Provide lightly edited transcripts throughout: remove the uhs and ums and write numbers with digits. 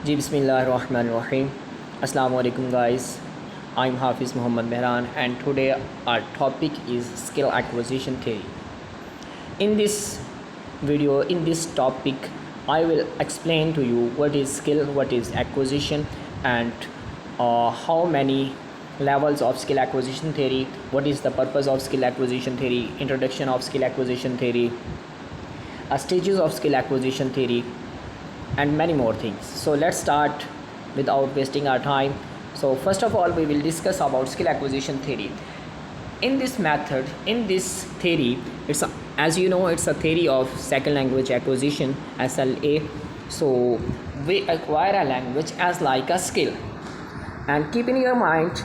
जी बिस्मिल्लाहिर्रहमानिर्रहीम अस्सलाम वालेकुम guys. I'm Hafiz Mehran and today our topic is skill acquisition theory. In this video, in this topic, I will explain to you what is skill, what is acquisition, and how many levels of skill acquisition theory, what is the purpose of skill acquisition theory, introduction of skill acquisition theory, stages of skill acquisition theory, and many more things. So let's start without wasting our time. So first of all, we will discuss about skill acquisition theory. In this method, in this theory, as you know, it's a theory of second language acquisition, SLA. So we acquire a language as like a skill, and keep in your mind,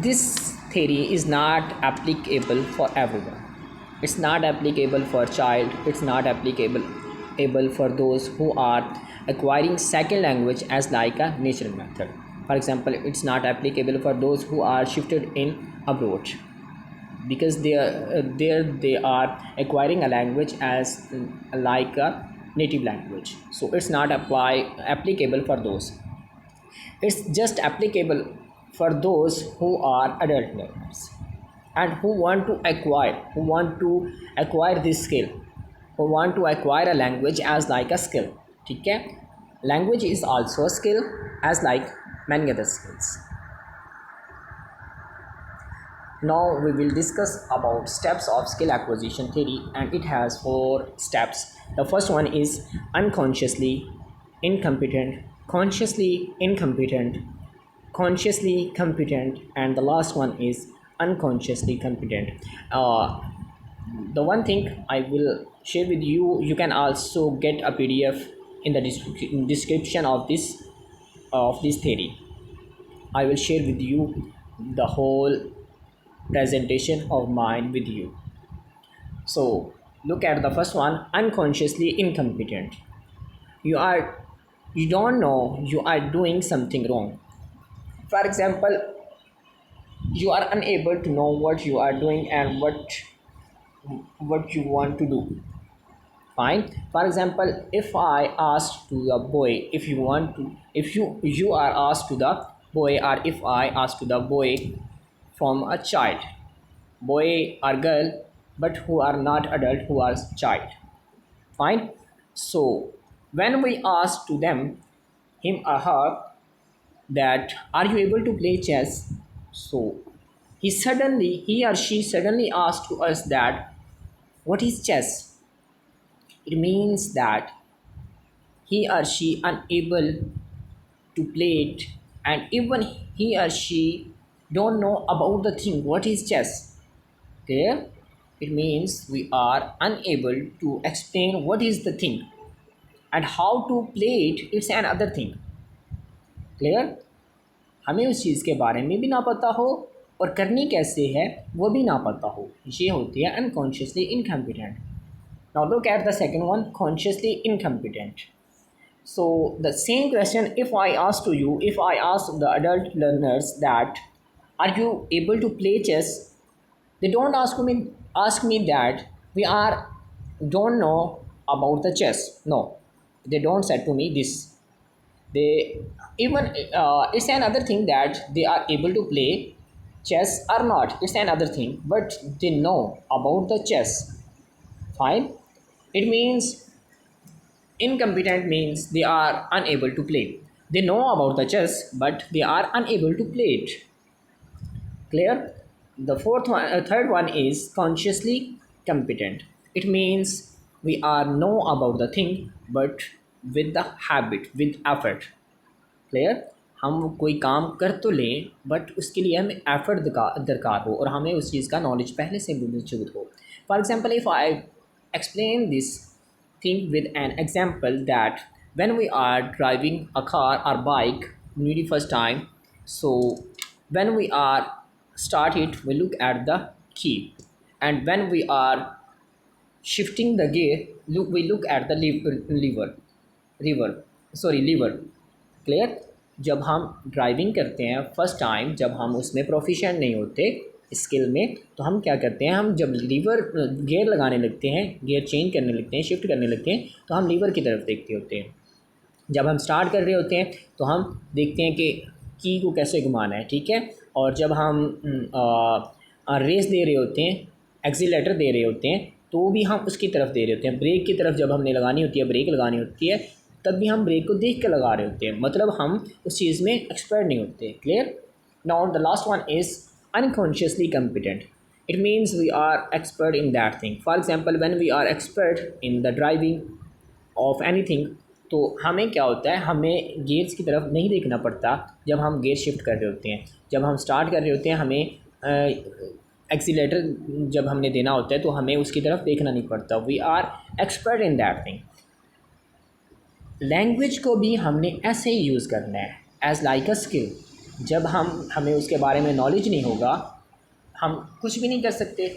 this theory is not applicable for everyone. It's not applicable for child, it's not applicable for those who are acquiring second language as like a natural method. For example, it's not applicable for those who are shifted in abroad, because they are acquiring a language as like a native language. So it's not applicable for those. It's just applicable for those who are adult learners and who want to acquire this skill, who want to acquire a language as like a skill. ठीक है, language is also a skill as like many other skills. Now we will discuss about steps of skill acquisition theory, and it has 4 steps. The first one is unconsciously incompetent, consciously incompetent, consciously competent, and the last one is unconsciously competent. The one thing I will share with you, you can also get a PDF in the description of this theory. I will share with you the whole presentation of mine with you. So look at the first one, unconsciously incompetent. You don't know you are doing something wrong. For example, you are unable to know what you are doing and what you want to do. Fine. For example, if I ask to the boy, if you are asked to the boy, or if I ask to the boy from a child, boy or girl, but who are not adult, who are child. Fine. So when we ask to them, him or her, that are you able to play chess, so he or she suddenly asks to us that what is chess. It means that he or she unable to play it, and even he or she don't know about the thing what is chess. Clear? It means we are unable to explain what is the thing, and how to play it, it's another thing. Clear? हमें उस चीज़ के बारे में भी ना पता हो, और करनी कैसे है वो भी ना पता हो, ये होती है unconsciously incompetent. Now look at the second one, consciously incompetent. So the same question, if I ask the adult learners that are you able to play chess, they don't ask me that we are don't know about the chess. No, they don't say to me this. They even it's another thing that they are able to play chess or not, it's another thing, but they know about the chess. Fine. It means incompetent means they are unable to play. They know about the chess, but they are unable to play it. Clear? The third one is consciously competent. It means we are know about the thing, but with the habit, with effort. Clear? हम कोई काम कर तो लें, but उसके लिए हमें effort दरकार हो, और हमें उस चीज़ का नॉलेज पहले से मौजूद हो. For example, if I explain this thing with an example, that when we are driving a car और bike maybe first time, so when we are start it, we look at the key, and when we are shifting the gear, we look at the lever. Clear? जब हम driving करते हैं first time, जब हम उसमें proficient नहीं होते skill में, तो हम क्या करते हैं, हम जब लीवर गियर लगाने लगते हैं, गियर चेंज करने लगते हैं, शिफ्ट करने लगते हैं, तो हम लीवर की तरफ देखते होते हैं. जब हम स्टार्ट कर रहे होते हैं तो हम देखते हैं कि की को कैसे घुमाना है, ठीक है। और जब हम रेस दे रहे होते हैं, एक्सीलेटर दे रहे होते हैं, तो भी हम उसकी तरफ दे रहे होते हैं। ब्रेक की तरफ जब हमने लगानी होती है, ब्रेक लगानी होती है, तब भी हम ब्रेक को देख के लगा रहे होते हैं, मतलब हम उस चीज़ में एक्सपर्ट नहीं होते। Clear. Now the last one is unconsciously competent. It means we are expert in that thing. For example, when we are expert in the driving of anything, तो हमें क्या होता है, हमें गेयर्स की तरफ नहीं देखना पड़ता जब हम गेयर शिफ्ट कर रहे होते हैं। जब हम स्टार्ट कर रहे होते हैं, हमें एक्सीलेटर जब हमने देना होता है तो हमें उसकी तरफ देखना नहीं पड़ता। We are expert in that thing. Language को भी हमने ऐसे ही यूज़ करना है, एज लाइक अ स्किल। जब हमें उसके बारे में नॉलेज नहीं होगा, हम कुछ भी नहीं कर सकते।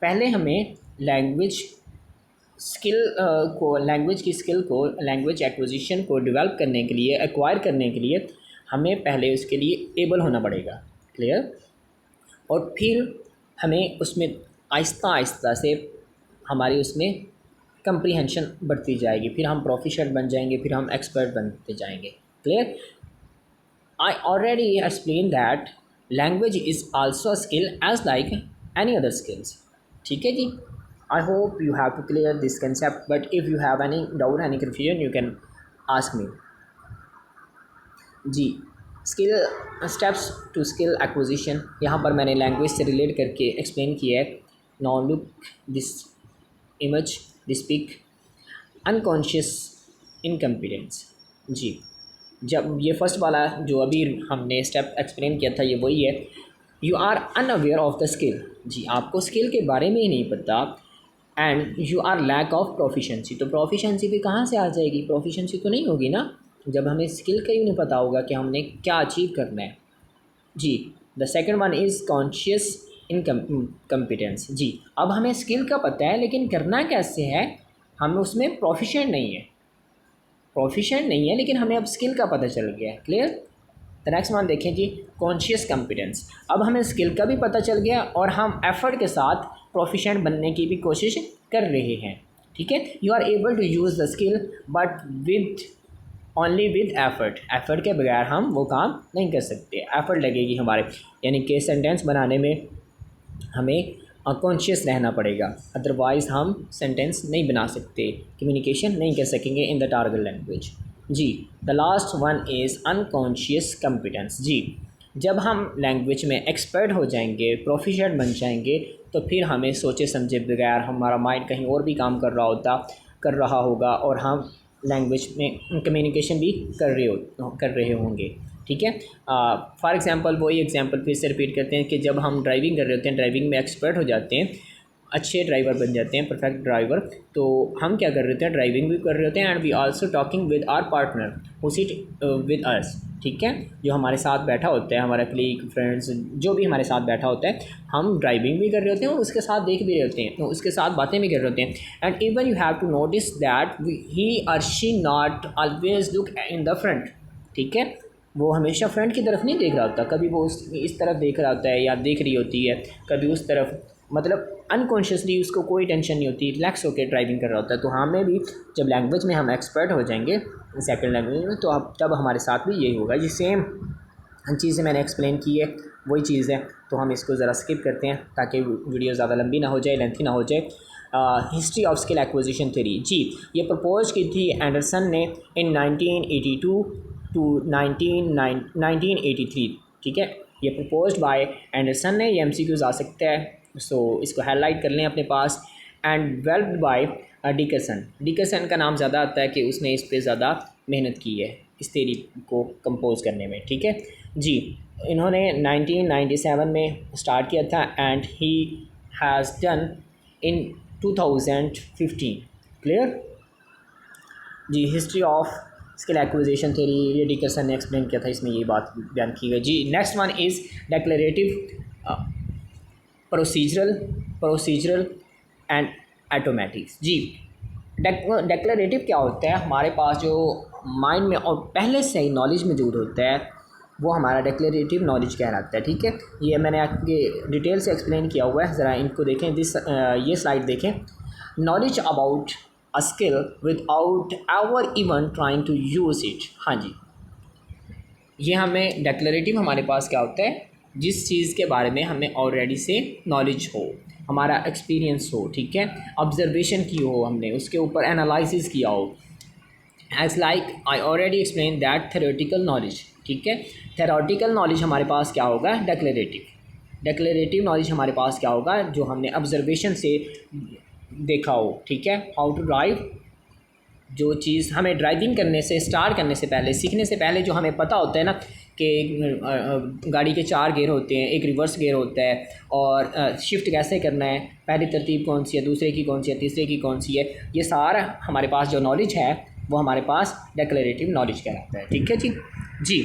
पहले हमें लैंग्वेज स्किल लैंग्वेज की स्किल को, लैंग्वेज एक्विजिशन को डेवलप करने के लिए, एक्वायर करने के लिए, हमें पहले उसके लिए एबल होना पड़ेगा। क्लियर। और फिर हमें उसमें आहिस्ता आहिस्ता से हमारी उसमें कंप्रीहेंशन बढ़ती जाएगी, फिर हम प्रोफिशिएंट बन जाएंगे, फिर हम एक्सपर्ट बनते जाएंगे। Clear. I already explained that language is also a skill as like any other skills. ठीक है जी। I hope you have to clear this concept, but if you have any doubt, any confusion, you can ask me. जी, skill steps to skill acquisition, यहाँ पर मैंने language से relate करके explain किया है। Now look this image, this pic, unconscious incompetence. जी, जब ये फर्स्ट वाला जो अभी हमने स्टेप एक्सप्लेन किया था, ये वही है। You are unaware of the skill. जी, आपको स्किल के बारे में ही नहीं पता। And you are lack of proficiency. तो प्रोफिशेंसी भी कहाँ से आ जाएगी? प्रोफिशेंसी तो नहीं होगी ना, जब हमें स्किल का ही नहीं पता होगा कि हमने क्या अचीव करना है। जी, the second one is conscious incompetence. जी, अब हमें स्किल का पता है, लेकिन करना कैसे है, हम उसमें प्रोफिशेंट नहीं है, लेकिन हमें अब स्किल का पता चल गया है। क्लियर। द नेक्स्ट वन देखें जी, कॉन्शियस कॉम्पिटेंस। अब हमें स्किल का भी पता चल गया और हम एफर्ट के साथ प्रोफिशेंट बनने की भी कोशिश कर रहे हैं। ठीक है। You are able to use the skill but only with effort के बगैर हम वो काम नहीं कर सकते, एफर्ट लगेगी हमारे, यानी कि सेंटेंस बनाने में हमें कॉन्शियस रहना पड़ेगा, अदरवाइज़ हम सेंटेंस नहीं बना सकते, कम्युनिकेशन नहीं कर सकेंगे इन द टारगेट लैंग्वेज। जी, the last one is unconscious competence. जी, जब हम लैंग्वेज में एक्सपर्ट हो जाएंगे, प्रोफिशिएंट बन जाएंगे, तो फिर हमें सोचे समझे बगैर हमारा माइंड कहीं और भी काम कर रहा होगा और हम लैंग्वेज में कम्युनिकेशन भी कर रहे होंगे। ठीक है। फॉर एग्ज़ाम्पल वही एग्जांपल फिर से रिपीट करते हैं कि जब हम ड्राइविंग कर रहे होते हैं, ड्राइविंग में एक्सपर्ट हो जाते हैं, अच्छे ड्राइवर बन जाते हैं, परफेक्ट ड्राइवर, तो हम क्या कर रहे होते हैं, ड्राइविंग भी कर रहे होते हैं and we also talking with our partner who sit with us. ठीक है। जो हमारे साथ बैठा होता है, हमारा कलीग, फ्रेंड्स, जो भी हमारे साथ बैठा होता है, हम ड्राइविंग भी कर रहे होते हैं और उसके साथ देख भी रहे होते हैं, तो उसके साथ बातें भी कर रहे होते हैं। And even you have to notice that he और she not always look in the front. ठीक है। वो हमेशा फ्रंट की तरफ नहीं देख रहा होता, कभी वो इस तरफ देख रहा होता है या देख रही होती है, कभी उस तरफ, मतलब अनकॉन्शियसली उसको कोई टेंशन नहीं होती, रिलैक्स होकर ड्राइविंग कर रहा होता है। तो हमें भी जब लैंग्वेज में हम एक्सपर्ट हो जाएंगे सेकंड लैंग्वेज में, तो अब तब हमारे साथ भी यही होगा। ये सेम चीज़ें मैंने एक्सप्लेन की है, वही चीज़ है। तो हम इसको ज़रा स्किप करते हैं ताकि वीडियो ज़्यादा लंबी ना हो जाए, लेंथी ना हो जाए। History of skill acquisition theory. जी, ये प्रपोज की थी एंडरसन ने इन 1982 टू 1983। ठीक है। ये प्रपोज्ड बाय एंडरसन ने, ये MCQs आ सकता है, सो इसको हाईलाइट कर लें अपने पास। एंड डेवलप्ड बाय डिकर्सन का नाम ज़्यादा आता है कि उसने इस पे ज़्यादा मेहनत की है इस थ्योरी को कंपोज करने में। ठीक है जी, इन्होंने 1997 में स्टार्ट किया था and he has done in 2015। Clear जी। History of skill acquisition theory, ये डिकर्सन ने एक्सप्लेन किया था, इसमें ये बात बयान की गई। जी, next one is declarative procedural and automatic. जी, डेक्लरेटिव क्या होता है, हमारे पास जो माइंड में और पहले से ही नॉलेज मौजूद होता है, वो हमारा डेक्लरेटिव नॉलेज कहलाता है। ठीक है। ये मैंने आपके डिटेल से एक्सप्लेन किया हुआ है, ज़रा इनको देखें, ये स्लाइड देखें। Knowledge about a skill without ever even trying to use it. हाँ जी, ये हमें डेक्लरेटिव हमारे पास क्या होता है, जिस चीज़ के बारे में हमें ऑलरेडी से नॉलेज हो, हमारा एक्सपीरियंस हो, ठीक है, ऑब्जर्वेशन की हो, हमने उसके ऊपर एनालिसिस किया हो। As like I already explain that theoretical knowledge, ठीक है, थेरोटिकल नॉलेज हमारे पास क्या होगा, डेक्लेरेटिव। डेक्लेरेटिव नॉलेज हमारे पास क्या होगा, जो हमने ऑब्जर्वेशन से देखा हो, ठीक है। हाउ टू ड्राइव, जो चीज़ हमें ड्राइविंग करने से, स्टार्ट करने से पहले, सीखने से पहले जो हमें पता होता है ना कि गाड़ी के 4 गियर होते हैं, एक रिवर्स गियर होता है, और शिफ्ट कैसे करना है, पहली तरतीब कौन सी है, दूसरे की कौन सी है, तीसरे की कौन सी है, ये सारा हमारे पास जो नॉलेज है वो हमारे पास डेक्लेरेटिव नॉलेज कहलाता है, ठीक है जी। जी,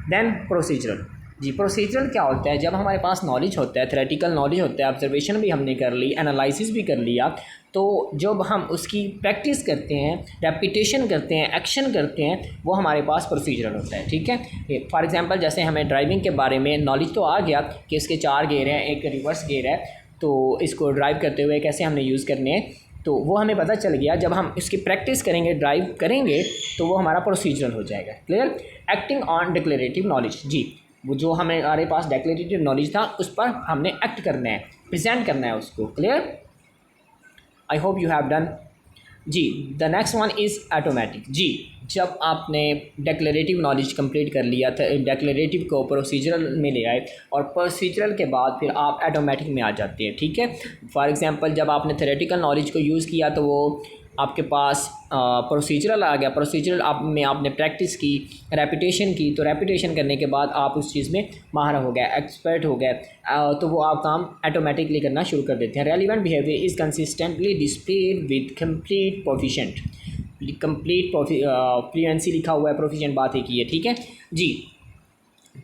देन प्रोसीजरल। जी, प्रोसीजरल क्या होता है, जब हमारे पास नॉलेज होता है, थ्योरेटिकल नॉलेज होता है, ऑब्जर्वेशन भी हमने कर ली, एनालिसिस भी कर लिया, तो जब हम उसकी प्रैक्टिस करते हैं, रेपिटेशन करते हैं, एक्शन करते हैं, वो हमारे पास प्रोसीजरल होता है, ठीक है। फॉर एग्जांपल जैसे हमें ड्राइविंग के बारे में नॉलेज तो आ गया कि इसके 4 गियर हैं, एक रिवर्स गियर है, तो इसको ड्राइव करते हुए कैसे हमने यूज़ करने हैं, तो वो हमें पता चल गया। जब हम इसकी प्रैक्टिस करेंगे, ड्राइव करेंगे, तो वो हमारा प्रोसीजरल हो जाएगा। Clear. Acting on declarative knowledge. जी, वो जो हमारे पास डेक्लेरेटिव नॉलेज था उस पर हमने एक्ट करना है, प्रेजेंट करना है उसको। Clear, I hope you have done. जी, the next one is automatic. जी, जब आपने डेक्लेरेटिव नॉलेज कंप्लीट कर लिया था, डेक्लेरेटिव को प्रोसीजरल में ले आए, और प्रोसीजरल के बाद फिर आप ऑटोमेटिक में आ जाते हैं, ठीक है। फॉर एग्जांपल जब आपने थ्योरेटिकल नॉलेज को यूज़ किया तो वो आपके पास प्रोसीजरल आ गया। प्रोसीजरल आप में आपने प्रैक्टिस की, रेपिटेशन की, तो रेपिटेशन करने के बाद आप उस चीज़ में माहिर हो गए, एक्सपर्ट हो गए, तो वो आप काम ऑटोमेटिकली करना शुरू कर देते हैं। Relevant behaviour is consistently displayed with complete proficient. Complete fluency लिखा हुआ है, प्रोफिशिएंट बात है की है, ठीक है जी।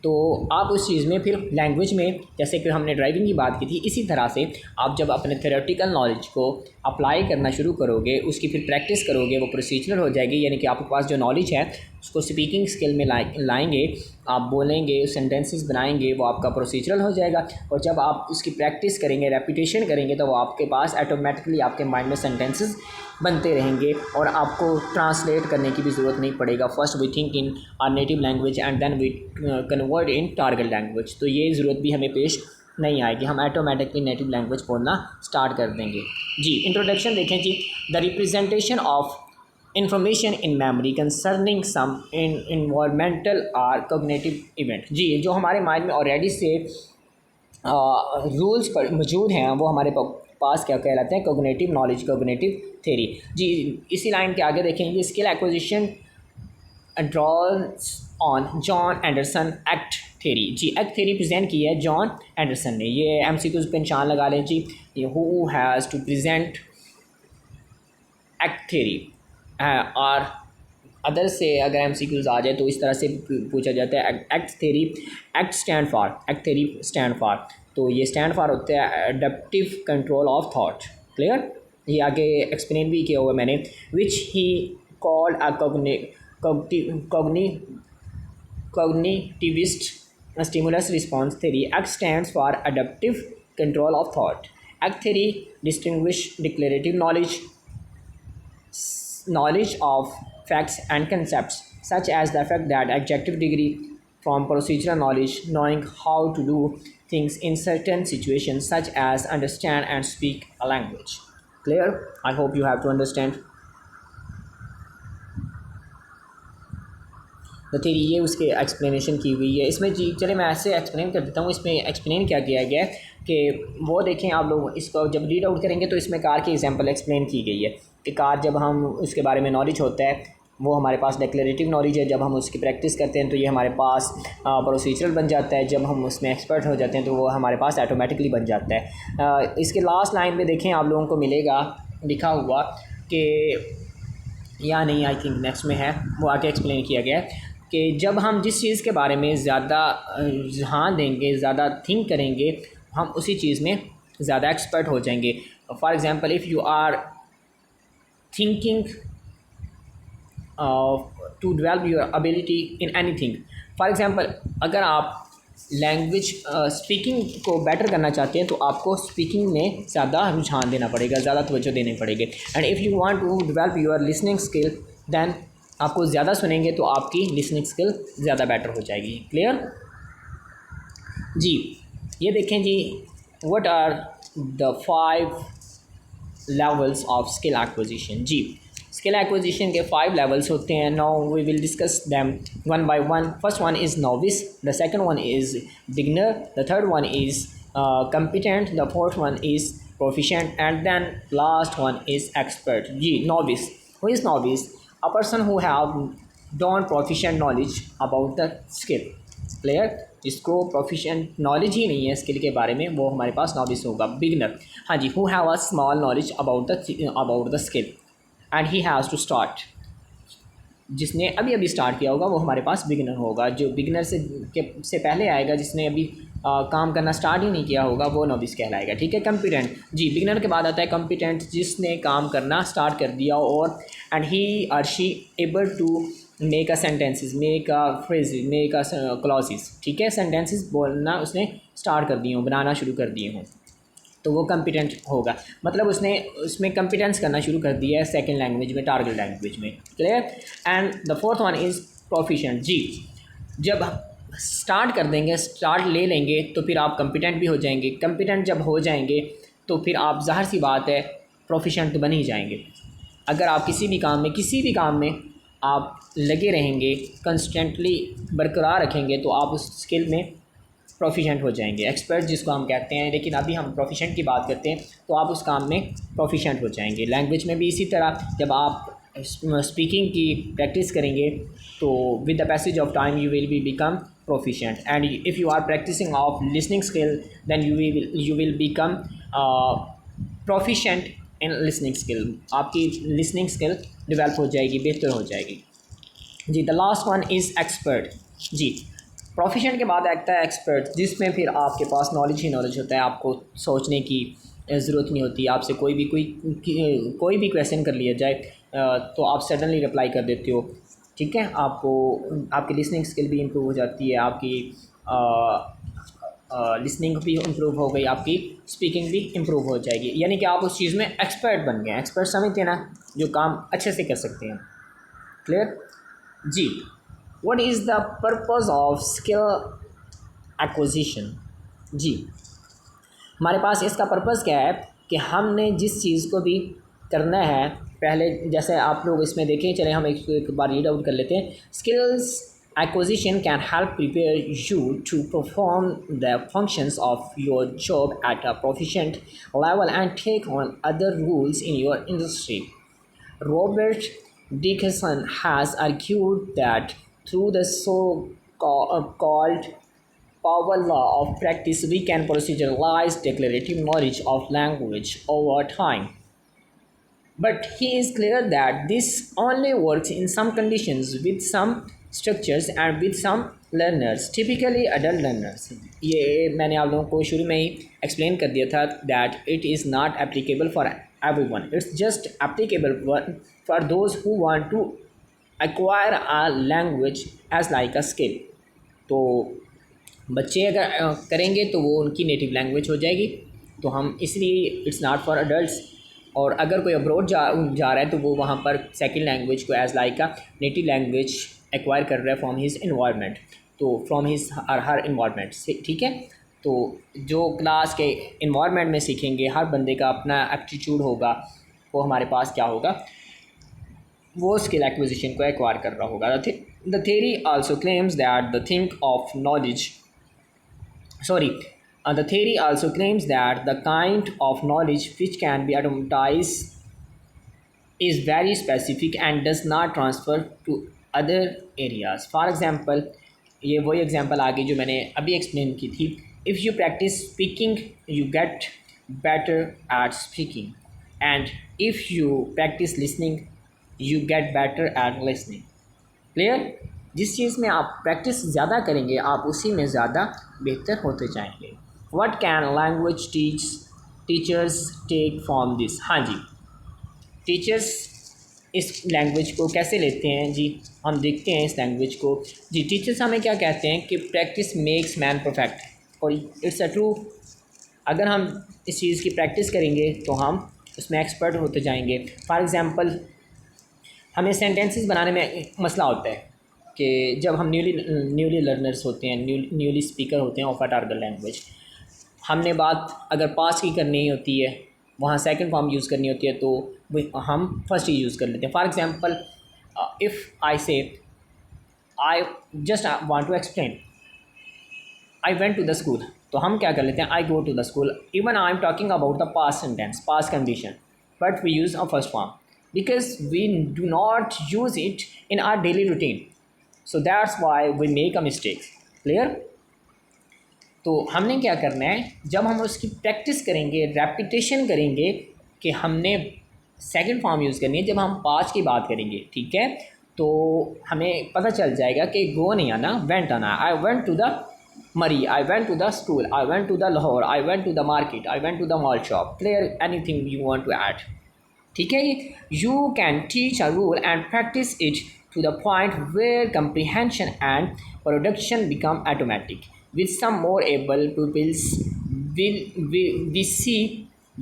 तो आप उस चीज़ में फिर लैंग्वेज में, जैसे कि हमने ड्राइविंग की बात की थी, इसी तरह से आप जब अपने थ्योरेटिकल नॉलेज को अप्लाई करना शुरू करोगे, उसकी फिर प्रैक्टिस करोगे, वो प्रोसीजरल हो जाएगी। यानी कि आपके पास जो नॉलेज है उसको स्पीकिंग स्किल में लाएंगे, आप बोलेंगे, सेंटेंसेस बनाएंगे, वो आपका प्रोसीजरल हो जाएगा। और जब आप उसकी प्रैक्टिस करेंगे, रेपिटेशन करेंगे, तो वो आपके पास ऑटोमेटिकली आपके माइंड में सेंटेंसेस बनते रहेंगे और आपको ट्रांसलेट करने की भी ज़रूरत नहीं पड़ेगा। First we think in our native language and then we convert in target language. तो ये ज़रूरत भी हमें पेश नहीं आएगी, हम ऑटोमेटिकली नेटिव लैंग्वेज बोलना स्टार्ट कर देंगे। जी, इंट्रोडक्शन देखें जी। The representation of information in memory concerning some environmental or cognitive event. जी, जो हमारे माइंड में ऑलरेडी से रूल्स पर मौजूद हैं, वो हमारे पास क्या कहलाते हैं, कॉग्निटिव नॉलेज, कॉग्निटिव थ्योरी। जी, इसी लाइन के आगे देखेंगे, skill acquisition draws on John Anderson ACT theory. जी, एक्ट थ्योरी प्रेजेंट की है जॉन एंडरसन ने। ये एमसीक्यूज पे निशान लगा लें जी। ये who has to present ACT theory, और अदर से अगर एमसीक्यूज आ जाए तो इस तरह से पूछा जाता है act theory. Act stand for, act theory stand for, तो ये स्टैंड फॉर होता है adaptive control of thought. Clear, ये आगे एक्सप्लेन भी किया हुआ मैंने। Which he called a cognitivist stimulus response theory. Act stands for adaptive control of thought. Act theory distinguish declarative knowledge of facts and concepts, such as the fact that adjective degree, from procedural knowledge, knowing how to do things in certain situations, such as understand and speak a language. Clear? I hope you have to understand. The theory, ये उसके explanation की हुई है इसमें जी। चले मैं ऐसे explain कर देता हूँ। इसमें एक्सप्लेन क्या किया गया है कि वो देखें आप लोग, इसको जब रीड आउट करेंगे तो इसमें कार की एग्जांपल एक्सप्लेन की गई है कि कार, जब हम उसके बारे में नॉलेज होता है, वो हमारे पास डिक्लेरेटिव नॉलेज है। जब हम उसकी प्रैक्टिस करते हैं तो ये हमारे पास प्रोसीजरल बन जाता है। जब हम उसमें एक्सपर्ट हो जाते हैं तो वो हमारे पास ऑटोमेटिकली बन जाता है। इसके लास्ट लाइन में देखें आप लोगों को मिलेगा लिखा हुआ कि, या नहीं, आई थिंक नेक्स्ट में है, वो आगे एक्सप्लेन किया गया है कि जब हम जिस चीज़ के बारे में ज़्यादा ध्यान देंगे, ज़्यादा थिंक करेंगे, हम उसी चीज़ में ज़्यादा एक्सपर्ट हो जाएंगे। For example, if you are thinking to develop your ability in anything. For example, अगर आप लैंग्वेज स्पीकिंग को बेटर करना चाहते हैं तो आपको स्पीकिंग में ज़्यादा रुझान देना पड़ेगा, ज़्यादा तवज्जो देनी पड़ेगी। And if you want to develop your listening skill then आपको ज़्यादा सुनेंगे तो आपकी लिसनिंग स्किल ज़्यादा बेटर हो जाएगी। क्लियर जी। ये देखें जी, what are the 5 levels of skill acquisition. जी, स्किल एक्विजिशन के 5 लेवल्स होते हैं। Now we will discuss them one by one. First one is novice, the second one is beginner, the third one is competent, the fourth one is proficient, and then last one is expert। जी, novice, who is novice? A person who have don't proficient knowledge about the skill। Clear, जिसको proficient knowledge ही नहीं है skill के बारे में वो हमारे पास novice होगा। बिगनर, हाँ जी, who have a small knowledge about the skill and he has to start, जिसने अभी अभी स्टार्ट किया होगा वो हमारे पास बिगिनर होगा। जो बिगिनर से पहले आएगा, जिसने अभी काम करना स्टार्ट ही नहीं किया होगा, वो नोविस कहलाएगा। ठीक है। कॉम्पिटेंट, जी, बिगिनर के बाद आता है कॉम्पिटेंट, जिसने काम करना स्टार्ट कर दिया और एंड ही और she able to make a sentences, make a phrase, make a clauses. ठीक है, सेंटेंसेस बोलना उसने स्टार्ट कर दिए हों, बनाना शुरू कर दिए हों, तो वो कॉम्पिटेंट होगा। मतलब उसने उसमें कॉम्पिटेंस करना शुरू कर दिया है सेकंड लैंग्वेज में, टारगेट लैंग्वेज में। Clear. And the fourth one is proficient. जी, जब स्टार्ट कर देंगे, स्टार्ट ले लेंगे तो फिर आप कॉम्पिटेंट भी हो जाएंगे। कॉम्पिटेंट जब हो जाएंगे तो फिर आप ज़ाहिर सी बात है प्रोफिशिएंट तो बन ही जाएंगे। अगर आप किसी भी काम में आप लगे रहेंगे, कंस्टेंटली बरकरार रखेंगे, तो आप उस स्किल में प्रोफिशेंट हो जाएंगे, एक्सपर्ट जिसको हम कहते हैं। लेकिन अभी हम प्रोफिशेंट की बात करते हैं, तो आप उस काम में प्रोफिशेंट हो जाएंगे। लैंग्वेज में भी इसी तरह, जब आप स्पीकिंग की प्रैक्टिस करेंगे तो with the passage of time you will be become proficient. And if you are practicing of listening skill then you will become proficient in listening skill. आपकी लिसनिंग स्किल डेवलप हो जाएगी, बेहतर हो जाएगी। जी, the last one is expert. जी, proficient के बाद आता है एक्सपर्ट, जिसमें फिर आपके पास नॉलेज ही नॉलेज होता है, आपको सोचने की ज़रूरत नहीं होती। आपसे कोई भी क्वेश्चन कर लिया जाए तो आप सडनली रिप्लाई कर देते हो। ठीक है, आपको आपकी लिसनिंग स्किल भी इम्प्रूव हो जाती है, आपकी लिसनिंग भी इम्प्रूव हो गई, आपकी स्पीकिंग भी इम्प्रूव हो जाएगी। यानी कि आप उस चीज़ में एक्सपर्ट बन गए। एक्सपर्ट समझते हैं ना, जो काम अच्छे से कर सकते हैं। क्लियर जी। What is the purpose of skill acquisition. जी, हमारे पास इसका पर्पज़ क्या है कि हमने जिस चीज़ को भी करना है, पहले जैसे आप लोग इसमें देखें, चले हम एक बार रीड आउट कर लेते हैं। Skills acquisition can help prepare you to perform the functions of your job at a proficient level and take on other roles in your industry। Robert Dekeyser has argued that through the so-called power law of practice, we can proceduralize declarative knowledge of language over time. But he is clear that this only works in some conditions, with some structures and with some learners, typically adult learners। ये मैंने आप लोगों को शुरू में ही explain कर दिया था that it is not applicable for everyone, it's just applicable for those who want to acquire a language as like a skill। तो बच्चे अगर करेंगे तो वो उनकी नेटिव लैंग्वेज हो जाएगी, तो हम इसलिए इट्स नॉट फॉर अडल्ट्स। और अगर कोई अब्रॉड जा रहा है तो वो वहाँ पर सेकंड लैंग्वेज को as like a native language acquire कर रहा है फ्रॉम हिज इन्वायरमेंट, तो फ्रॉम हिज हर इन्वायरमेंट से। ठीक है, तो जो क्लास के इन्वायरमेंट में सीखेंगे, हर बंदे का अपना एप्टीट्यूड होगा, वो हमारे पास क्या होगा, वो स्किल एक्विजिशन को एक्वायर कर रहा होगा। The theory also claims that the think of knowledge the theory also claims that the kind of knowledge which can be automatized is very specific and does not transfer to other areas। For example, ये वही example आगे जो मैंने अभी explain की थी। If you practice speaking you get better at speaking, and if you practice listening you get better at listening. Clear, जिस चीज़ में आप प्रैक्टिस ज़्यादा करेंगे आप उसी में ज़्यादा बेहतर होते जाएंगे। What can language teachers take from this. हाँ जी, टीचर्स इस लैंग्वेज को कैसे लेते हैं जी, हम देखते हैं इस लैंग्वेज को जी। टीचर्स हमें क्या कहते हैं कि प्रैक्टिस मेक्स मैन परफेक्ट, और इट्स अ ट्रू। अगर हम इस चीज़ की प्रैक्टिस करेंगे तो हम उसमें एक्सपर्ट होते जाएंगे। फॉर एग्ज़ाम्पल, हमें सेंटेंसेस बनाने में मसला होता है कि जब हम न्यूली लर्नर्स होते हैं, न्यूली स्पीकर होते हैं ऑफ अ टारगेट लैंग्वेज, हमने बात अगर पास्ट की करनी होती है, वहाँ सेकंड फॉर्म यूज़ करनी होती है, तो हम फर्स्ट ही यूज़ कर लेते हैं। For example, if I say I just want to explain I went to the school, तो हम क्या कर लेते हैं, I go to the school. Even I am talking about the past sentence, past condition, but we use a first form because we do not use it in our daily routine, so that's why we make a mistake. Clear? तो हमने क्या करना है, जब हम उसकी practice करेंगे, repetition करेंगे कि हमने सेकंड फॉर्म यूज़ करनी है जब हम पास्ट की बात करेंगे, ठीक है, तो हमें पता चल जाएगा कि गो नहीं आना, वेंट आना। आई went to the Murree, I went to the school, I went to the Lahore, I went to the market, I went to the mall shop. Clear? Anything you want to add, ठीक है। You can teach a rule and practice it to the point where comprehension and production become automatic with some more able pupils. We see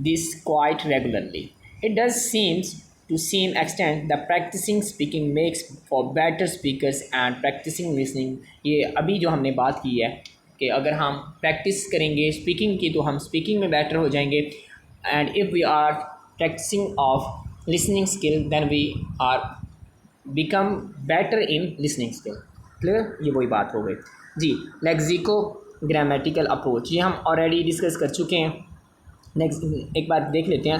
this quite regularly. It does seems to seem extent the practicing speaking makes for better speakers and practicing listening. ये अभी जो हमने बात की है कि अगर हम प्रैक्टिस करेंगे स्पीकिंग की तो हम स्पीकिंग में बेटर हो जाएंगे, and if we are practicing of listening skill then we are become better in listening skill. Clear? ये वही बात हो गई जी। लेक्सिको ग्रामेटिकल अप्रोच, ये हम ऑलरेडी डिस्कस कर चुके हैं। नेक्स्ट एक बार देख लेते हैं।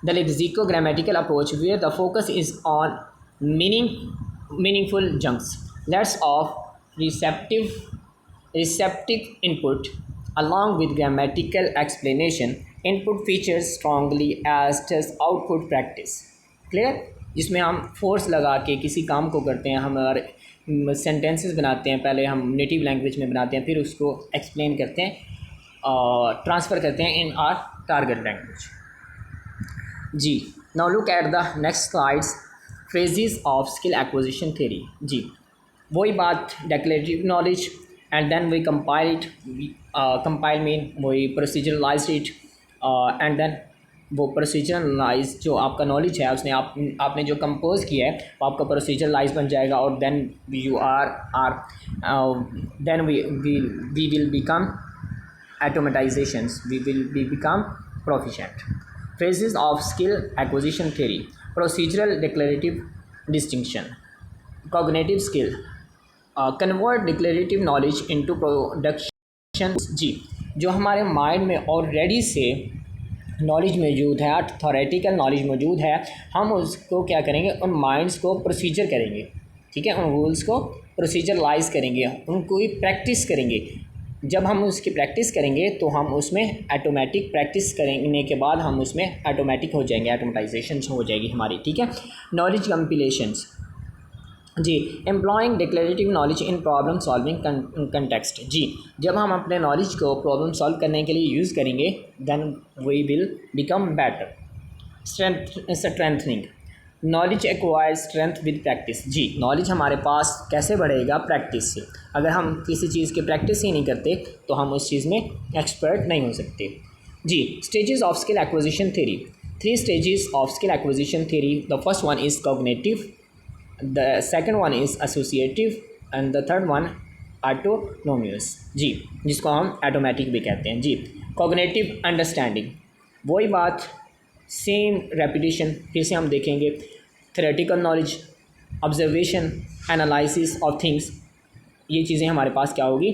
The lexico grammatical approach where the focus is on meaningful chunks lots of receptive input along with grammatical explanation. Input features strongly as does output practice. Clear? जिसमें हम फोर्स लगा के किसी काम को करते हैं, हमारे सेंटेंसेस बनाते हैं, पहले हम नेटिव लैंग्वेज में बनाते हैं, फिर उसको एक्सप्लेन करते हैं, ट्रांसफ़र करते हैं इन आर टारगेट लैंग्वेज जी। Now look at the next slides, phrases of skill acquisition theory जी। वही बात, declarative knowledge and then we compile it, compile mean वही प्रोसीजरलाइज इट, एंड देन वो प्रोसीजरलाइज जो आपका नॉलेज है उसने आपने जो कंपोज किया है वो आपका प्रोसीजरलाइज बन जाएगा, और then you then we will become automatizations, we will become proficient. Phrases of skill acquisition theory, procedural declarative distinction, cognitive skill, convert declarative knowledge into production जी। जो हमारे माइंड में ऑलरेडी से नॉलेज मौजूद है, थ्योरेटिकल नॉलेज मौजूद है, हम उसको क्या करेंगे, उन माइंड्स को प्रोसीजर करेंगे, ठीक है, उन रूल्स को प्रोसीजरलाइज करेंगे, उनको ही प्रैक्टिस करेंगे। जब हम उसकी प्रैक्टिस करेंगे तो हम उसमें ऑटोमेटिक, प्रैक्टिस करने के बाद हम उसमें ऑटोमेटिक हो जाएंगे, ऑटोमेटाइजेशन हो जाएगी हमारी, ठीक है। नॉलेज कंपिलेशंस जी, employing declarative knowledge in problem solving context जी। जब हम अपने नॉलेज को प्रॉब्लम सॉल्व करने के लिए यूज़ करेंगे then we will become better. Strengthening, knowledge acquire strength with practice जी। नॉलेज हमारे पास कैसे बढ़ेगा, प्रैक्टिस से। अगर हम किसी चीज़ की प्रैक्टिस ही नहीं करते तो हम उस चीज़ में एक्सपर्ट नहीं हो सकते जी। Stages of skill acquisition theory, 3 stages of skill acquisition theory. The first one is cognitive, the second one is associative, and the third one autonomous जी, जिसको हम ऑटोमेटिक भी कहते हैं जी। कॉग्निटिव अंडरस्टैंडिंग, वही बात, सेम रेपिटेशन, फिर से हम देखेंगे। Theoretical knowledge, observation, analysis of things, ये चीज़ें हमारे पास क्या होगी,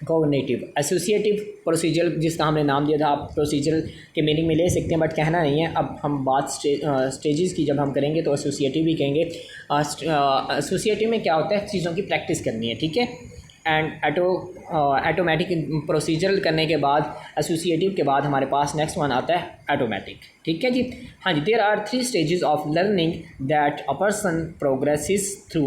कॉग्निटिव। एसोसिएटिव, प्रोसीजर, जिसका हमने नाम दिया था, आप प्रोसीजर के मीनिंग में ले सकते हैं बट कहना नहीं है। अब हम बात स्टेजेस की जब हम करेंगे तो एसोसिएटिव भी कहेंगे। एसोसिएटिव में क्या होता है, चीज़ों की प्रैक्टिस करनी है, ठीक है। एंड ऑटोमेटिक, प्रोसीजरल करने के बाद, एसोसिएटिव के बाद हमारे पास नेक्स्ट वन आता है ऑटोमेटिक, ठीक है जी। हाँ जी, there are 3 stages of learning that a person progresses through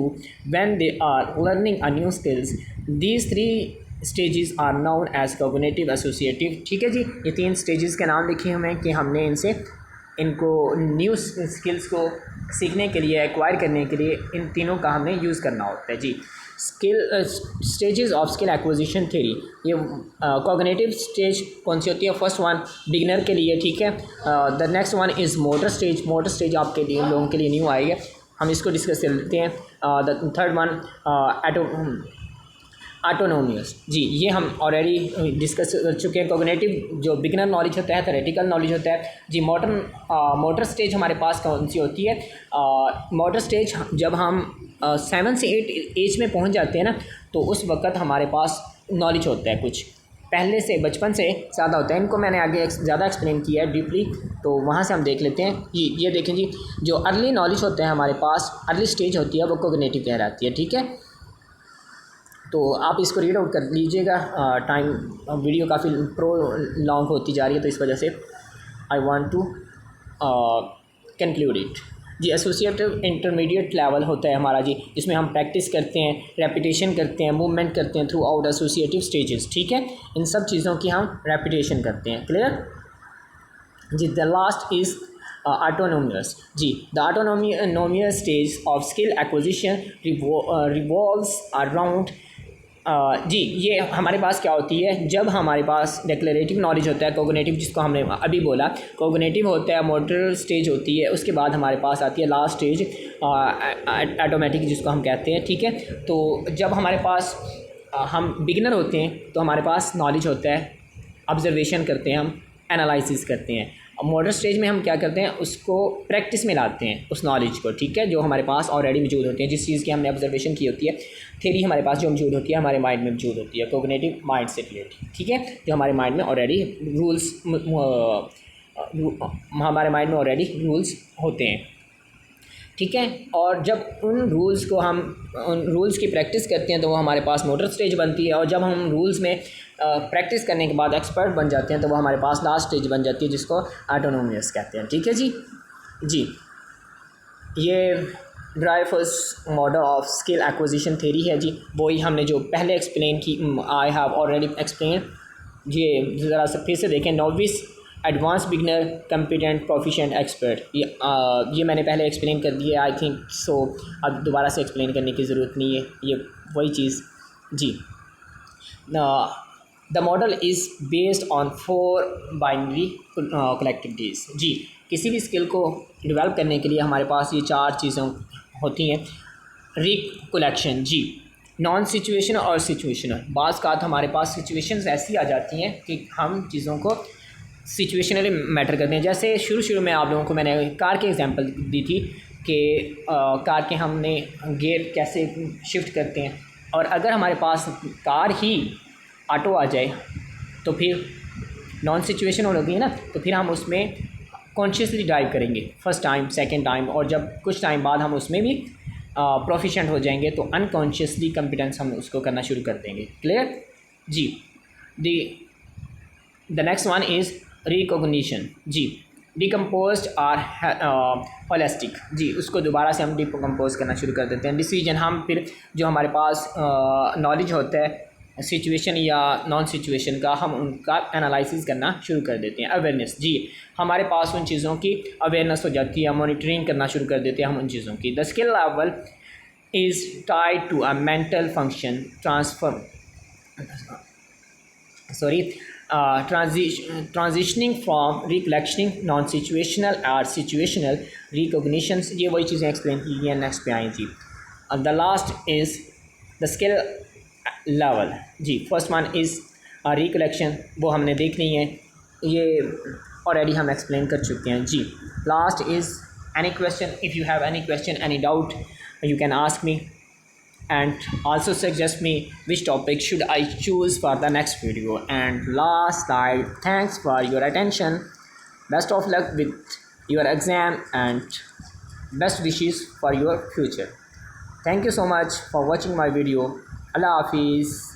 when they are learning a new skills. These 3 stages are known as cognitive, associative, ठीक है जी। ये 3 स्टेजेस के नाम लिखे हुए हैं कि हमने इनको न्यू स्किल्स को सीखने के लिए, एक्वायर करने के लिए इन तीनों का हमने यूज़ करना होता है जी। Skill stages of skill acquisition theory, ये कॉग्निटिव स्टेज कौन सी होती है? फर्स्ट वन बिगनर के लिए, ठीक है। The next one is motor stage, motor stage आपके लिए, लोगों के लिए न्यू आएगा, हम इसको डिस्कस कर लेते हैं। द थर्ड वन ऑटोनोमियस जी, ये हम ऑलरेडी डिस्कस कर चुके हैं। कॉग्निटिव जो बिगनर नॉलेज होता है, थ्योरेटिकल नॉलेज होता है जी। मोटर स्टेज हमारे पास कौन सी होती है? मोटर स्टेज जब हम 7 से 8 एज में पहुंच जाते हैं ना, तो उस वक्त हमारे पास नॉलेज होता है कुछ पहले से, बचपन से ज़्यादा होता है। इनको मैंने आगे ज़्यादा एक्सप्लेन किया है डीपली, तो वहाँ से हम देख लेते हैं जी। ये देखें जी, जो अर्ली नॉलेज होता है हमारे पास, अर्ली स्टेज होती है, वो कॉग्निटिव कहलाती है, ठीक है। तो आप इसको रीड आउट कर लीजिएगा। टाइम वीडियो काफ़ी लॉन्ग होती जा रही है, तो इस वजह से I want to conclude it जी। एसोसिएटिव इंटरमीडिएट लेवल होता है हमारा जी, जिसमें हम प्रैक्टिस करते हैं, रेपिटेशन करते हैं, मूवमेंट करते हैं थ्रू आउट एसोसिएटिव स्टेजेस, ठीक है। इन सब चीज़ों की हम रेपिटेशन करते हैं, क्लियर जी। द लास्ट इज़ ऑटोनोमियस जी। The autonomous stage of skill acquisition revolves around जी। ये हमारे पास क्या होती है? जब हमारे पास डिक्लेरेटिव नॉलेज होता है, कॉग्निटिव जिसको हमने अभी बोला, कॉग्निटिव होता है, मोटर स्टेज होती है, उसके बाद हमारे पास आती है लास्ट स्टेज ऑटोमेटिक जिसको हम कहते हैं, ठीक है। तो जब हमारे पास हम बिगिनर होते हैं तो हमारे पास नॉलेज होता है, ऑब्जर्वेशन करते हैं, हम एनालिसिस करते हैं। मोटर स्टेज में हम क्या करते हैं? उसको प्रैक्टिस में लाते हैं उस नॉलेज को, ठीक है, जो हमारे पास ऑलरेडी मौजूद होती है, जिस चीज़ की हमने ऑब्जर्वेशन की होती है, थ्योरी हमारे पास जो मौजूद होती है, हमारे माइंड में मौजूद होती है, कॉग्निटिव माइंड से रिलेटेड, ठीक है, जो हमारे माइंड में ऑलरेडी हमारे माइंड में ऑलरेडी रूल्स होते हैं, ठीक है। और जब उन रूल्स को हम उन रूल्स की प्रैक्टिस करते हैं तो वो हमारे पास मोटर स्टेज बनती है, और जब हम रूल्स में प्रैक्टिस करने के बाद एक्सपर्ट बन जाते हैं तो वो हमारे पास लास्ट स्टेज बन जाती है, जिसको ऑटोनोमियस कहते हैं, ठीक है जी। जी, ये drivers model of skill acquisition theory है जी, वही हमने जो पहले एक्सप्लेन की, आई हैव ऑलरेडी एक्सप्लेन। ये ज़रा सा फिर से देखें, novice, advance, beginner, competent, proficient, expert, ये मैंने पहले एक्सप्लेन कर दिया, आई थिंक सो। अब दोबारा से एक्सप्लेन करने की ज़रूरत नहीं है, ये वही चीज़ जी। The model is based on 4 binary collectivities जी। किसी भी स्किल को डेवलप करने के लिए हमारे पास ये 4 चीज़ें होती हैं। रिकलेक्शन जी, नॉन सिचुएशनल और सिचुएशनल। बाज़ का हमारे पास सिचुएशंस ऐसी आ जाती हैं कि हम चीज़ों को सिचुएशनली मैटर करते हैं। जैसे शुरू में आप लोगों को मैंने कार के एग्जांपल दी थी कि कार के हमने गियर कैसे शिफ्ट करते हैं, और अगर हमारे पास कार ही ऑटो आ जाए तो फिर नॉन सिचुएशनल होगी ना, तो फिर हम उसमें कॉन्शियसली ड्राइव करेंगे फर्स्ट टाइम, सेकंड टाइम, और जब कुछ टाइम बाद हम उसमें भी प्रोफिशिएंट हो जाएंगे तो अनकॉन्शियसली कॉम्पिटेंस हम उसको करना शुरू कर देंगे, क्लियर जी। The next one is recognition जी। डिकम्पोज्ड आर होलिस्टिक जी, उसको दोबारा से हम डिकम्पोज करना शुरू कर देते हैं। डिसीजन, हम फिर जो हमारे पास नॉलेज होता है सिचुएशन या नॉन सिचुएशन का, हम उनका एनालिसिस करना शुरू कर देते हैं। अवेयरनेस जी, हमारे पास उन चीज़ों की अवेयरनेस हो जाती है, मॉनिटरिंग करना शुरू कर देते हैं हम उन चीज़ों की। The skill level is tied to a mental function transitioning from recollecting non-situational or situational recognitions। ये वही चीज़ें एक्सप्लेन की हैं, नेक्स्ट पे आई जी। The last is the skill level जी। फर्स्ट वन इज़ रिकलेक्शन, वो हमने देख ली है, ये ऑलरेडी हम एक्सप्लेन कर चुके हैं जी। Last is any question, if you have any question, any doubt, you can ask me and also suggest me which topic should I choose for the next video. And last slide, thanks for your attention, best of luck with your exam and best wishes for your future. Thank you so much for watching my video. Allah Hafiz.